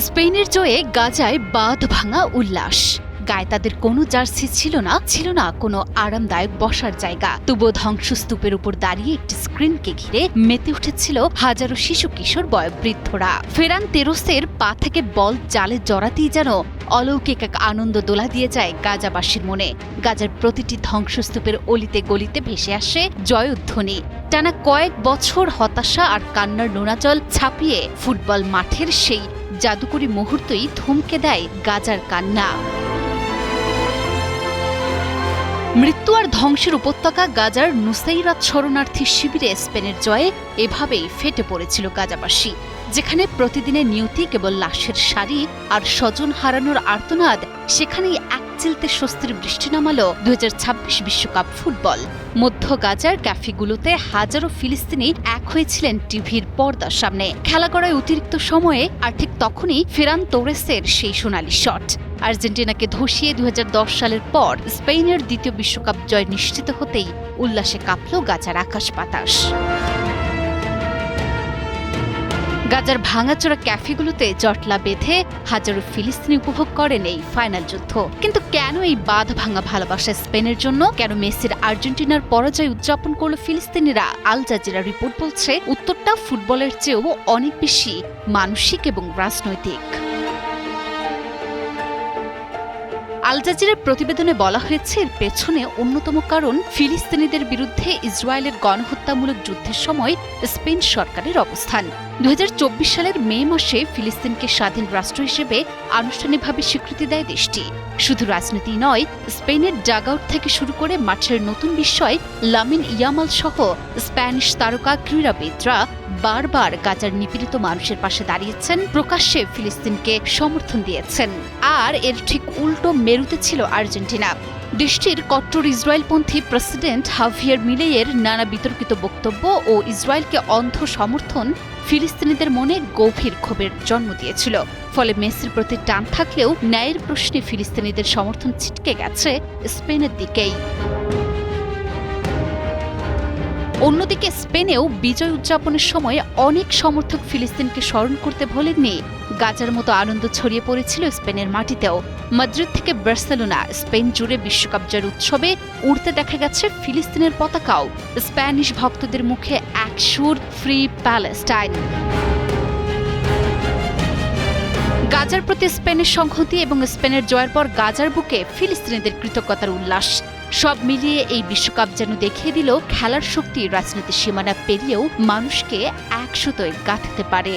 স্পেনের জয়ে গাজায় বাঁধ ভাঙা উল্লাস। গায়ে তাদের কোনো জার্সি ছিল না কোনো আরামদায়ক বসার জায়গা। তবুও ধ্বংসস্তূপের উপর দাঁড়িয়ে একটি স্ক্রিনকে ঘিরে মেতে উঠেছিল হাজারো শিশু কিশোর বয়োবৃদ্ধরা। ফেরান তেরোসের পা থেকে বল জালে জড়াতেই যেন অলৌকিক এক আনন্দ দোলা দিয়ে যায় গাজাবাসীর মনে। গাজার প্রতিটি ধ্বংসস্তূপের অলিতে গলিতে ভেসে আসে জয়ধ্বনি। টানা কয়েক বছর হতাশা আর কান্নার নোনাজল ছাপিয়ে ফুটবল মাঠের সেই জাদুকরী মুহূর্তই থমকে দেয় গাজার কান্না। মৃত্যু আর ধ্বংসের উপত্যকা গাজার নুসাইরাত শরণার্থী শিবিরে স্পেনের জয়ে এভাবেই ফেটে পড়েছিল গাজাবাসী, যেখানে প্রতিদিনের নিয়তি কেবল লাশের সারি আর স্বজন হারানোর আর্তনাদ, সেখানেই একচিলতে স্বস্তির বৃষ্টি নামালো 2026 বিশ্বকাপ ফুটবল। মধ্য গাজার ক্যাফেগুলোতে হাজারো ফিলিস্তিনি এক হয়েছিলেন টিভির পর্দার সামনে। খেলা করায় অতিরিক্ত সময়ে আর ঠিক তখনই ফেরান তোরেসের সেই সোনালি শট আর্জেন্টিনাকে ধসিয়ে 2010 সালের পর স্পেনের দ্বিতীয় বিশ্বকাপ জয় নিশ্চিত হতেই উল্লাসে কাঁপল গাজার আকাশ বাতাস। গাজার ভাঙাচোরা ক্যাফেগুলোতে জটলা বেঁধে হাজারো ফিলিস্তিনি উপভোগ করেন এই ফাইনাল যুদ্ধ। কিন্তু কেন এই বাঁধ ভাঙা ভালোবাসা স্পেনের জন্য? কেন মেসির আর্জেন্টিনার পরাজয় উদযাপন করল ফিলিস্তিনিরা? আল জাজিরা রিপোর্ট বলছে উত্তরটা ফুটবলের চেয়েও অনেক বেশি মানসিক এবং রাজনৈতিক। আল জাজিরার প্রতিবেদনে বলা হয়েছে এর পেছনে অন্যতম কারণ ফিলিস্তিনিদের বিরুদ্ধে ইসরায়েলের গণহত্যামূলক যুদ্ধের সময় স্পেন সরকারের অবস্থান। 2024 সালের মে মাসে ফিলিস্তিনকে স্বাধীন রাষ্ট্র হিসেবে আনুষ্ঠানিকভাবে স্বীকৃতি দেয় দেশটি। শুধু রাজনীতি নয়, স্পেনের ডাগআউট থেকে শুরু করে মাঠের নতুন বিস্ময় লামিন ইয়ামাল সহ স্প্যানিশ তারকা ক্রীড়াবিদরা বারবার গাজার নিপীড়িত মানুষের পাশে দাঁড়িয়েছেন, প্রকাশ্যে ফিলিস্তিনকে সমর্থন দিয়েছেন। আর এর ঠিক উল্টো মেরুতে ছিল আর্জেন্টিনা। দেশটির কট্টর ইসরায়েলপন্থী প্রেসিডেন্ট হাভিয়ের মিলেইয়ের নানা বিতর্কিত বক্তব্য ও ইসরায়েলকে অন্ধ সমর্থন ফিলিস্তিনিদের মনে গভীর ক্ষোভের জন্ম দিয়েছিল। ফলে মেসির প্রতি টান থাকলেও ন্যায়ের প্রশ্নে ফিলিস্তিনিদের সমর্থন ছিটকে গেছে স্পেনের দিকেই। অন্যদিকে স্পেনেও বিজয় উদযাপনের সময় অনেক সমর্থক ফিলিস্তিনকে স্মরণ করতে ভোলেননি। গাজার মতো আনন্দ ছড়িয়ে পড়েছিল স্পেনের মাটিতেও। মাদ্রিদ থেকে বার্সেলোনা, স্পেন জুড়ে বিশ্বকাপ জয়ের উৎসবে উড়তে দেখা গেছে ফিলিস্তিনের পতাকাও। স্প্যানিশ ভক্তদের মুখে এক সুর, ফ্রি প্যালেস্টাইন। গাজার প্রতি স্পেনের সংহতি এবং স্পেনের জয়ের পর গাজার বুকে ফিলিস্তিনিদের কৃতজ্ঞতার উল্লাস, সব মিলিয়ে এই বিশ্বকাপ যেন দেখিয়ে দিল খেলার শক্তি রাজনীতির সীমানা পেরিয়েও মানুষকে একসুতোয় গাঁথতে পারে।